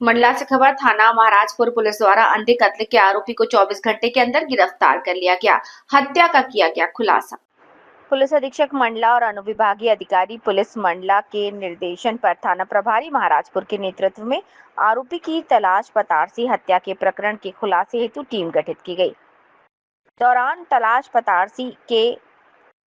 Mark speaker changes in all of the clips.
Speaker 1: मंडला से खबर। थाना महाराजपुर पुलिस द्वारा अंधे कत्ल के आरोपी को 24 घंटे के अंदर गिरफ्तार कर लिया गया। हत्या का किया गया खुलासा। पुलिस अधीक्षक मंडला और अनुविभागीय अधिकारी पुलिस मंडला के निर्देशन पर थाना प्रभारी महाराजपुर के नेतृत्व में आरोपी की तलाश पतारसी हत्या के प्रकरण के खुलासे हेतु टीम गठित की गई। दौरान तलाश पतारसी के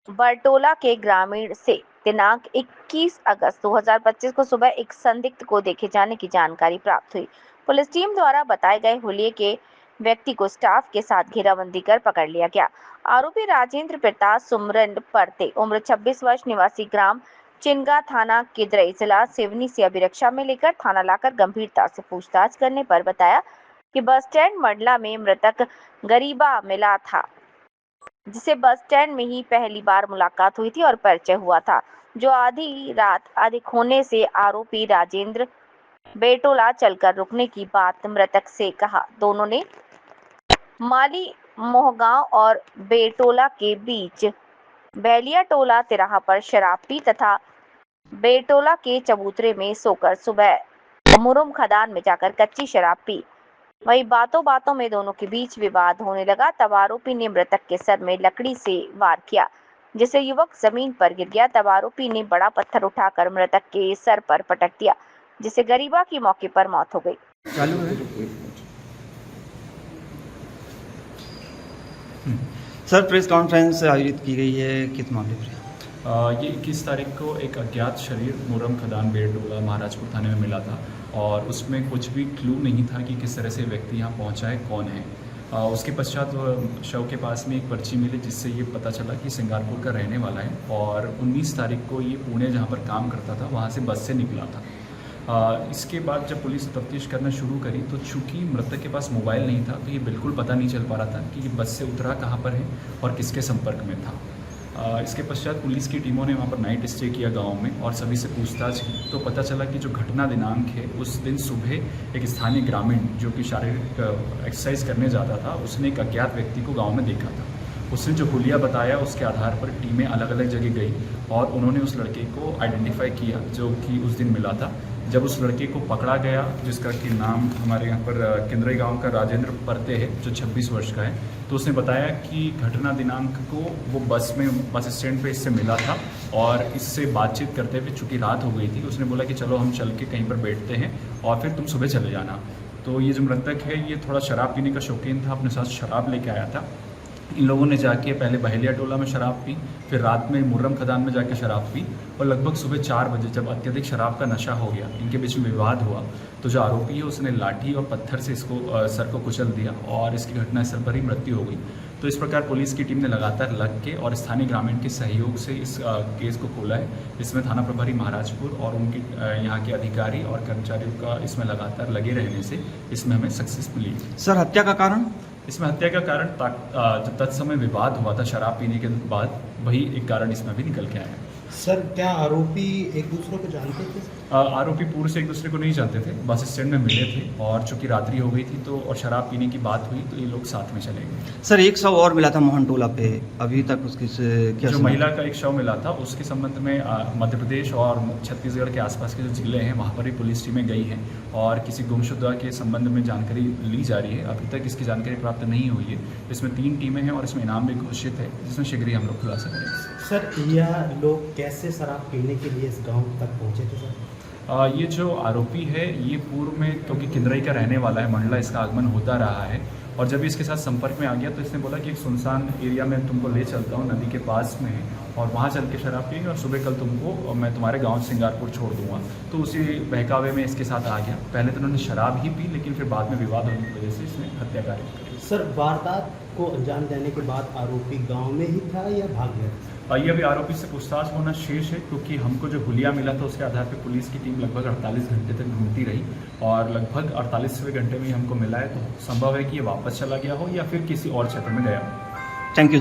Speaker 1: बरटोला के ग्रामीण से दिनांक 21 अगस्त 2025 को सुबह एक संदिग्ध को देखे जाने की जानकारी प्राप्त हुई। पुलिस टीम द्वारा बताए गए हुलिये के व्यक्ति को स्टाफ के साथ घेराबंदी कर पकड़ लिया गया। आरोपी राजेंद्र प्रताप सुमरन परते उम्र 26 वर्ष निवासी ग्राम चिनगा थाना किदरई जिला सिवनी से अभिरक्षा में लेकर थाना लाकर गंभीरता से पूछताछ करने पर बताया कि बस स्टैंड मंडला में मृतक गरीबा मिला था, जिसे बस स्टैंड में ही पहली बार मुलाकात हुई थी और परिचय हुआ था, जो आधी रात अधिक होने से आरोपी राजेंद्र बेटोला चलकर रुकने की बात मृतक से कहा। दोनों ने माली मोहगांव और बेटोला के बीच बैलिया टोला तिराहा पर शराब पी तथा बेटोला के चबूतरे में सोकर सुबह मुरुम खदान में जाकर कच्ची शराब पी। वही बातों बातों में दोनों के बीच विवाद होने लगा। तब आरोपी ने मृतक के सर में लकड़ी से वार किया, जिससे युवक जमीन पर गिर गया। तब आरोपी ने बड़ा पत्थर उठाकर मृतक के सर पर पटक दिया, जिससे गरीबा की मौके पर मौत हो गई।
Speaker 2: चालू है सर, प्रेस कॉन्फ्रेंस आयोजित की गई है, किस मामले पर?
Speaker 3: ये 21 तारीख को एक अज्ञात शरीर मुरम खदान बेटोला महाराजपुर थाने में मिला था और उसमें कुछ भी क्लू नहीं था कि किस तरह से व्यक्ति यहाँ पहुँचा है, कौन है। उसके पश्चात शव के पास में एक पर्ची मिली, जिससे ये पता चला कि सिंगारपुर का रहने वाला है और 19 तारीख को ये पुणे जहाँ पर काम करता था वहाँ से बस से निकला था। इसके बाद जब पुलिस तफ्तीश करना शुरू करी तो चूंकि मृतक के पास मोबाइल नहीं था तो ये बिल्कुल पता नहीं चल पा रहा था कि ये बस से उतरा कहाँ पर है और किसके संपर्क में था। इसके पश्चात पुलिस की टीमों ने वहाँ पर नाइट स्टे किया गांव में और सभी से पूछताछ की तो पता चला कि जो घटना दिनांक है उस दिन सुबह एक स्थानीय ग्रामीण जो कि शारीरिक एक्सरसाइज करने जाता था, उसने एक अज्ञात व्यक्ति को गाँव में देखा था। उसने जो हुलिया बताया उसके आधार पर टीमें अलग अलग जगह गई और उन्होंने उस लड़के को आइडेंटिफाई किया जो कि उस दिन मिला था। जब उस लड़के को पकड़ा गया, जिसका कि नाम हमारे यहाँ पर किंद्रई गांव का राजेंद्र परते है, जो 26 वर्ष का है, तो उसने बताया कि घटना दिनांक को वो बस स्टैंड पे इससे मिला था और इससे बातचीत करते हुए चूँकि रात हो गई थी, उसने बोला कि चलो हम चल के कहीं पर बैठते हैं और फिर तुम सुबह चले जाना। तो ये जो मृतक है ये थोड़ा शराब पीने का शौकीन था, अपने साथ शराब लेके आया था। इन लोगों ने जाके पहले बहेलिया टोला में शराब पी, फिर रात में मुर्रम खदान में जाके शराब पी और लगभग सुबह 4 बजे जब अत्यधिक शराब का नशा हो गया, इनके बीच में विवाद हुआ, तो जो आरोपी है उसने लाठी और पत्थर से इसको सर को कुचल दिया और इसकी घटनास्थल पर ही मृत्यु हो गई। तो इस प्रकार पुलिस की टीम ने लगातार लग के और स्थानीय ग्रामीण के सहयोग से इस केस को खोला है। इसमें थाना प्रभारी महाराजपुर और उनके यहाँ के अधिकारी और कर्मचारियों का इसमें लगातार लगे रहने से इसमें हमें सक्सेस मिली।
Speaker 2: सर, हत्या का कारण?
Speaker 3: इसमें हत्या का कारण जब तत्समय विवाद हुआ था शराब पीने के बाद, वही एक कारण इसमें भी निकल के आया।
Speaker 4: सर, क्या आरोपी एक दूसरे को जानते थे?
Speaker 3: आरोपी पूर्व से एक दूसरे को नहीं जानते थे, बस स्टैंड में मिले थे और चूंकि रात्रि हो गई थी तो और शराब पीने की बात हुई तो ये लोग साथ में चले गए।
Speaker 2: सर, एक शव और मिला था मोहन टोला पे, अभी तक उसकी क्या
Speaker 3: जो महिला का एक शव मिला था उसके संबंध में मध्य प्रदेश और छत्तीसगढ़ के आसपास के जो जिले हैं वहाँ पर ही पुलिस टीमें गई हैं और किसी गुमशुदा के संबंध में जानकारी ली जा रही है। अभी तक इसकी जानकारी प्राप्त नहीं हुई है। इसमें 3 टीमें हैं और इसमें इनाम भी घोषित है, जिसमें शीघ्र ही हम लोग खुलासा करेंगे।
Speaker 4: सर, यह लोग कैसे शराब पीने के लिए इस गांव तक पहुंचे थे? सर,
Speaker 3: ये जो आरोपी है ये पूर्व में क्योंकि किंद्रई का रहने वाला है, मंडला इसका आगमन होता रहा है और जब इसके साथ संपर्क में आ गया तो इसने बोला कि एक सुनसान एरिया में तुमको ले चलता हूँ, नदी के पास में है और वहाँ चल के शराब पिएंगे और सुबह कल तुमको मैं तुम्हारे गांव सिंगारपुर छोड़ दूंगा। तो उसी बहकावे में इसके साथ आ गया। पहले तो उन्होंने शराब ही पी, लेकिन फिर बाद में विवाद होने की वजह से इसने हत्या कार्य की।
Speaker 4: सर, वारदात को अंजाम देने के बाद आरोपी गांव में ही था या भाग गया?
Speaker 3: ये अभी आरोपी से पूछताछ होना शेष है, क्योंकि हमको जो हुलिया मिला था उसके आधार पर पुलिस की टीम लगभग 48 घंटे तक ढूंढती रही और लगभग 48वें घंटे में ही हमको मिला है। तो संभव है कि ये वापस चला गया हो या फिर किसी और क्षेत्र में गया हो।
Speaker 2: Thank you.